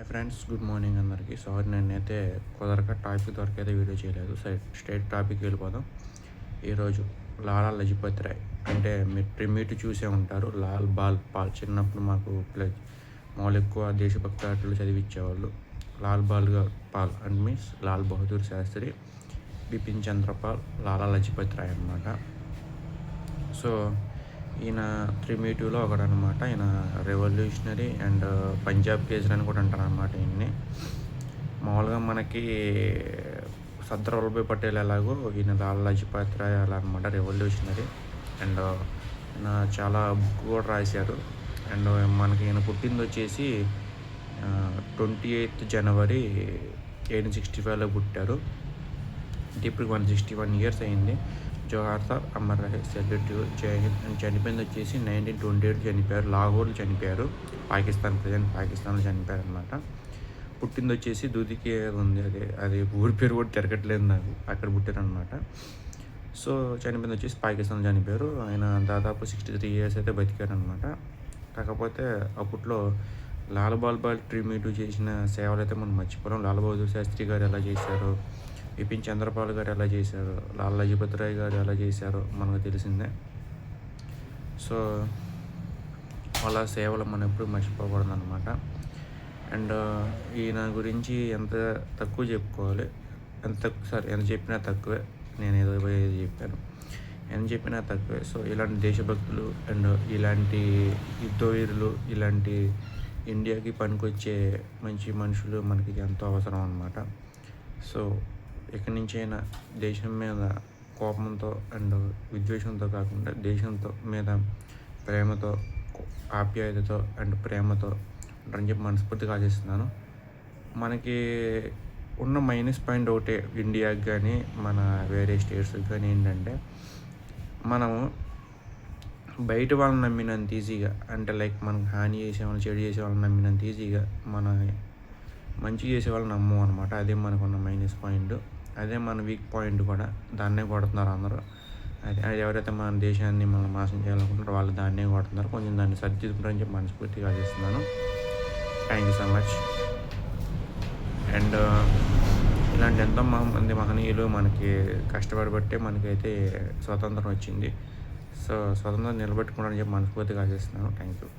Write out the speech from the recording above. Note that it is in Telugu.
హాయ్ ఫ్రెండ్స్, గుడ్ మార్నింగ్ అందరికీ. సారీ నేనైతే కుదరక టాపిక్ దొరకైతే వీడియో చేయలేదు. స్ట్రైట్ టాపిక్ వెళ్ళిపోదాం. ఈరోజు లాలా లజపతి రాయ్ అంటే మీరు ట్రిమ్యూట్ చూసే ఉంటారు. లాల్ బాల్ పాల్ చిన్నప్పుడు మాకు మామూలు ఎక్కువ దేశభక్తి ఆటలు చదివించేవాళ్ళు. లాల్ పాల్ అండ్ మీన్స్ లాల్ బహదూర్ శాస్త్రి, బిపిన్ చంద్రపాల్, లాలా లజపతి రాయ్ అనమాట. సో ఈయన త్రిమీటివ్లో ఒకడనమాట. ఈయన రెవల్యూషనరీ అండ్ పంజాబ్ కేసరి అని కూడా అంటారు అనమాట. ఈయన్ని మామూలుగా మనకి సర్దార్ వల్లభాయ్ పటేల్ ఎలాగో ఈయన లాలా లజపతి రాయ్ అలా అనమాట, రెవల్యూషనరీ. అండ్ ఈయన చాలా బుక్ కూడా రాశారు. అండ్ మనకి ఈయన పుట్టింది వచ్చేసి 28th జనవరి 1865లో పుట్టారు. అంటే ఇప్పుడు 161 years అయింది. జోహార్ సార్, అమర్ రహే, సెల్యూట్, జై హింద్. అండ్ చనిపోయింది వచ్చేసి 1928 చనిపోయారు. లాహోర్లో చనిపోయారు, ప్రజెంట్ పాకిస్తాన్లో చనిపోయారు అనమాట. పుట్టింది వచ్చేసి దూదికి ఉంది, అది ఊరి పేరు కూడా తిరగట్లేదు నాకు, అక్కడ పుట్టారు అనమాట. సో చనిపోయింది వచ్చేసి పాకిస్తాన్లో చనిపోయారు. ఆయన దాదాపు 63 years అయితే బతికారు అనమాట. కాకపోతే అప్పట్లో లాల్ బాల్ ట్రిబ్యూట్ చేసిన సేవలు అయితే మనం మర్చిపోలేం. లాల్ బహదూర్ శాస్త్రి గారు ఎలా చేశారు, బిపిన్ చంద్రపాల్ గారు ఎలా చేశారు, లాలా లజపతి రాయ్ గారు ఎలా చేశారో మనకు తెలిసిందే. సో వాళ్ళ సేవలు మనం ఎప్పుడు మర్చిపోకూడదు అనమాట. అండ్ ఈయన గురించి ఎంత తక్కువ చెప్పుకోవాలి, ఎంత చెప్పినా తక్కువే. నేను ఏదో చెప్పాను, ఎంత చెప్పినా తక్కువే. సో ఇలాంటి దేశభక్తులు అండ్ ఇలాంటి యుద్ధవీరులు, ఇలాంటి ఇండియాకి పనికొచ్చే మంచి మనుషులు మనకి ఎంతో అవసరం అన్నమాట. సో ఇక్కడి నుంచైనా దేశం మీద కోపంతో అండ్ విద్వేషంతో కాకుండా దేశంతో మీద ప్రేమతో, ఆప్యాయతతో అండ్ ప్రేమతో ఉంటారని చెప్పి మనస్ఫూర్తిగా ఆశిస్తున్నాను. మనకి ఉన్న మైనస్ పాయింట్ ఒకటే ఇండియాకి కానీ మన వేరే స్టేట్స్కి కానీ ఏంటంటే, మనము బయట వాళ్ళని నమ్మినంత ఈజీగా, అంటే లైక్ మనకు హాని చేసే వాళ్ళని, చెడు చేసే వాళ్ళని నమ్మినంత ఈజీగా మన మంచి చేసే వాళ్ళని నమ్మం అనమాట. అదే మనకున్న మైనస్ పాయింట్, అదే మన వీక్ పాయింట్ కూడా. దాన్నే కొడుతున్నారు అందరూ. అది ఎవరైతే మన దేశాన్ని మనం నాశనం చేయాలనుకుంటారో వాళ్ళు దాన్నే కొడుతున్నారు. కొంచెం దాన్ని సరిదిద్దుకుంటారని చెప్పి మనస్ఫూర్తిగా ఆశిస్తున్నాను. Thank you so much. And ఇలాంటి ఎంతో మంది మహనీయులు మనకి కష్టపడబట్టే మనకైతే స్వతంత్రం వచ్చింది. సో స్వతంత్రం నిలబెట్టుకోవడానికి చెప్పి మనస్ఫూర్తిగా ఆశిస్తున్నాను. Thank you.